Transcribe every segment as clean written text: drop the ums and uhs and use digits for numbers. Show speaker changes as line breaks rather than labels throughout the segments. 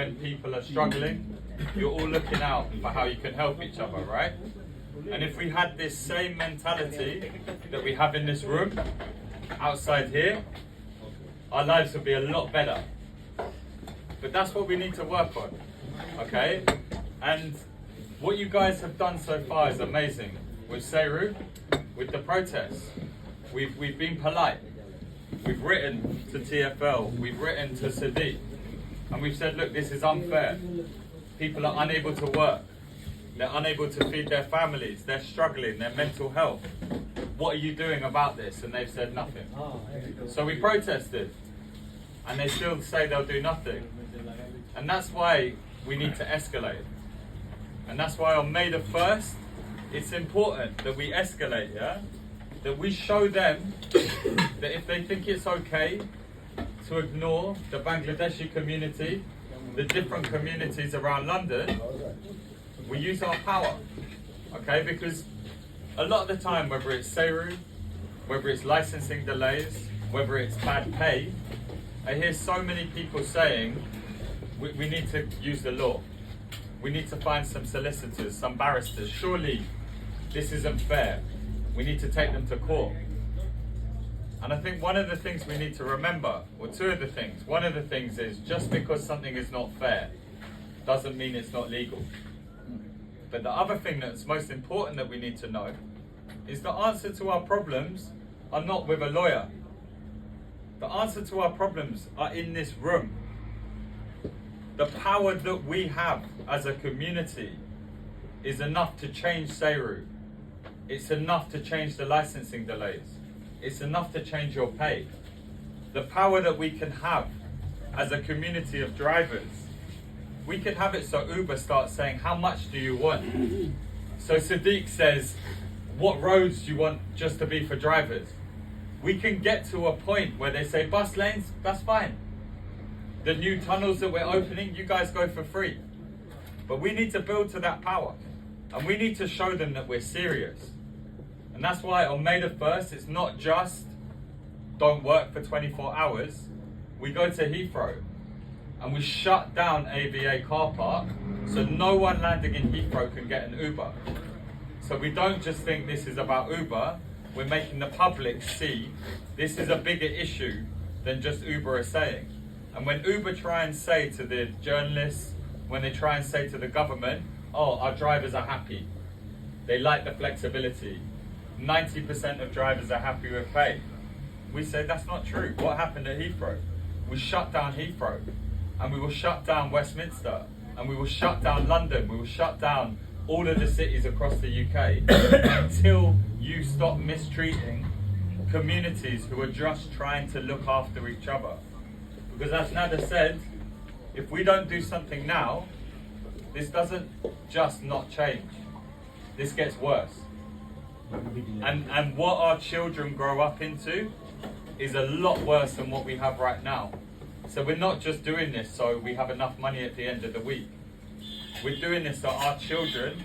When people are struggling, you're all looking out for how you can help each other, right? And if we had this same mentality that we have in this room, outside here, our lives would be a lot better. But that's what we need to work on, okay? And what you guys have done so far is amazing. With Seru, with the protests, we've been polite. We've written to TFL, we've written to Sadiq, and we've said, look, this is unfair. People are unable to work. They're unable to feed their families. They're struggling, their mental health. What are you doing about this? And they've said nothing. So we protested, and they still say they'll do nothing. And that's why we need to escalate. And that's why on May the 1st, it's important that we escalate, yeah? That we show them that if they think it's okay to ignore the Bangladeshi community, the different communities around London, we use our power, okay? Because a lot of the time, whether it's Seru, whether it's licensing delays, whether it's bad pay, I hear so many people saying, we need to use the law. We need to find some solicitors, some barristers. Surely this isn't fair. We need to take them to court. And I think one of the things we need to remember, or two of the things, one of the things is just because something is not fair doesn't mean it's not legal. But the other thing that's most important that we need to know is the answer to our problems are not with a lawyer. The answer to our problems are in this room. The power that we have as a community is enough to change Seru. It's enough to change the licensing delays. It's enough to change your pay. The power that we can have as a community of drivers, we can have it so Uber starts saying, how much do you want? So Sadiq says, what roads do you want just to be for drivers? We can get to a point where they say, bus lanes, that's fine. The new tunnels that we're opening, you guys go for free. But we need to build to that power. And we need to show them that we're serious. And that's why on May the 1st, it's not just don't work for 24 hours. We go to Heathrow and we shut down AVA car park so no one landing in Heathrow can get an Uber. So we don't just think this is about Uber, we're making the public see this is a bigger issue than just Uber is saying. And when Uber try and say to the journalists, when they try and say to the government, oh, our drivers are happy, they like the flexibility, 90% of drivers are happy with pay. We say that's not true. What happened at Heathrow? We shut down Heathrow, and we will shut down Westminster, and we will shut down London, we will shut down all of the cities across the UK until you stop mistreating communities who are just trying to look after each other. Because as Nada said, if we don't do something now, this doesn't just not change. This gets worse. And what our children grow up into is a lot worse than what we have right now. So we're not just doing this so we have enough money at the end of the week. We're doing this so our children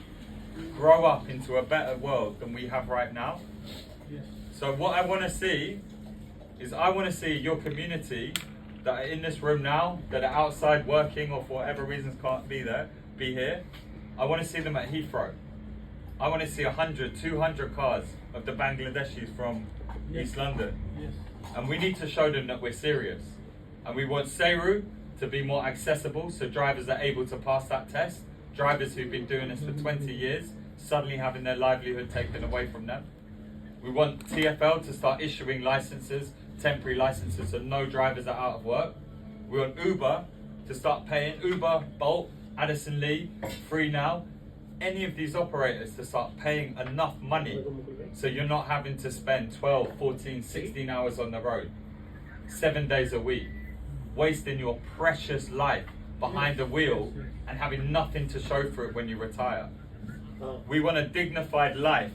grow up into a better world than we have right now. So what I want to see is I want to see your community that are in this room now, that are outside working or for whatever reasons can't be here. I want to see them at Heathrow. I want to see 100, 200 cars of the Bangladeshis from East London. And we need to show them that we're serious. And we want Seru to be more accessible so drivers are able to pass that test. Drivers who've been doing this for 20 years, suddenly having their livelihood taken away from them. We want TFL to start issuing licenses, temporary licenses, so no drivers are out of work. We want Uber to start paying Uber, Bolt, Addison Lee, Free Now, any of these operators to start paying enough money so you're not having to spend 12, 14, 16 hours on the road, 7 days a week, wasting your precious life behind the wheel and having nothing to show for it when you retire. We want a dignified life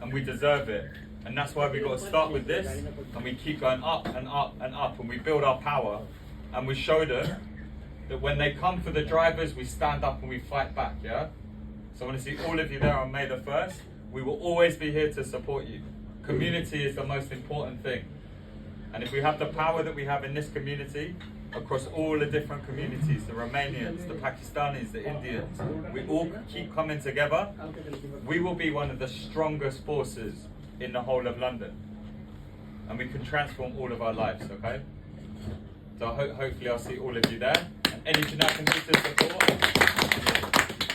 and we deserve it. And that's why we've got to start with this, and we keep going up and up and up, and we build our power, and we show them that when they come for the drivers, we stand up and we fight back, yeah? So I want to see all of you there on May the 1st. We will always be here to support you. Community is the most important thing. And if we have the power that we have in this community, across all the different communities, the Romanians, the Pakistanis, the Indians, we all keep coming together, we will be one of the strongest forces in the whole of London. And we can transform all of our lives, okay? So hopefully I'll see all of you there. And anything I can do to support.